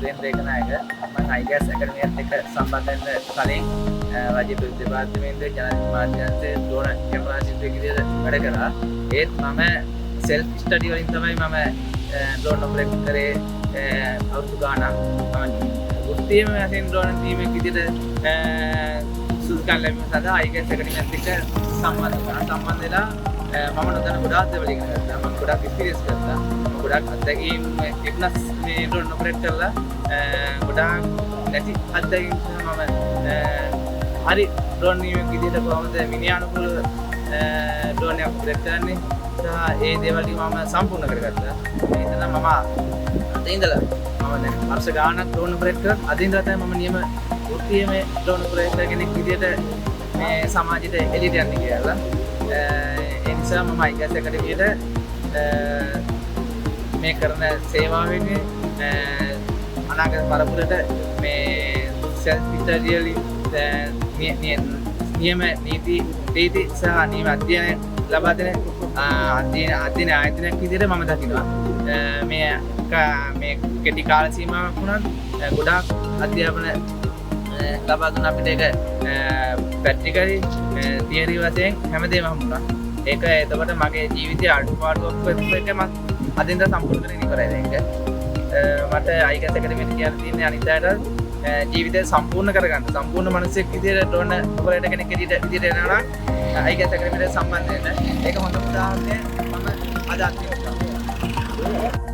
සුරේන්ද්‍ර ඒකනායක මම IGAS ඇකඩමියත් එක්ක සම්බන්ධ වෙන්න කලින් රාජ්‍ය දෙපාර්තමේන්තුවේ ජනාධිපති මාධ්‍යන්තයේ ඩ්‍රෝන් කැමරා ශිල්පියෙක් විදිහට වැඩ කරා. ඒත් මම self study වලින් තමයි මම ඩ්‍රෝන් ඔපරේට් කරේ අවුරුදු ගාණක්. මම වෘත්තීයම වශයෙන් ඩ්‍රෝන් ටීමේ විදිහට සුදුකම් ලැබීම සඳහා IGAS ඇකඩමියත් එක්ක සම්බන්ධ වෙලා මම නොදන්න ගොඩාක් දේවල් ඉගෙන ගත්තා. මම ගොඩාක් එක්ස්පීරියන්ස් ගත්තා. ගොඩාක් අත්දැකීම් තිබුණා මේ ඩ්‍රෝන් ඔපරේට් කරලා. ගොඩාක් නැති අත්දැකීම් මම හරි ඩ්‍රෝන් නියමයක් විදිහට කොහොමද මිනිහානුකූල ඩ්‍රෝන් එකක් ඔපරේට් කරන්නේ සහ ඒ දේවල් මම සම්පූර්ණ කරගත්තා. ඒ නිසා මම අද ඉඳලා මම දැන් වර්ෂ ගාණක් ඩ්‍රෝන් ඔපරේට් කරා. අද ඉඳලා තමයි මම නියම වෘත්තීයම ඩ්‍රෝන් ඔපරේටර් කෙනෙක් විදිහට මේ සමාජයට එළියට යන්නේ කියලා. ඒ නිසා මම IGAS ඇකඩමියට මේ කරන සේවාව වෙනුවෙන් අනාගත පරපුරට මේ self study නියම නීති සහ නියම අධ්‍යයන ලබා දෙන අධ්‍යයන ආයතනයක් විදිහට මම දකිනවා. මේ කෙටි කාල සීමාවක් වුණත් ගොඩාක් අධ්‍යාපන ලබා දුන්න අපිට ඒක ප්‍රැක්ටිකලි තියරි වශයෙන් හැමදේම හම්බුණා. ඒක එතකොට මගේ ජීවිතයේ අඩුපාඩුවක් එක මම අදින්ද සම්පූර්ණ කරගෙන ඉවරයි දැන්. මට IGAS ඇකඩමියට කියන්න තියෙන්නේ අනිත් අයට ජීවිතය සම්පූර්ණ කරගන්න. සම්පූර්ණ මිනිසෙක් විදිහට ඩ්‍රෝන් ඔපරේටර් කෙනෙක් විදිහට එනවා නම් IGAS ඇකඩමියට සම්බන්ධ වෙන්න. ඒක හොඳ උදාහරණයක් මම අද අත්දැකීවා.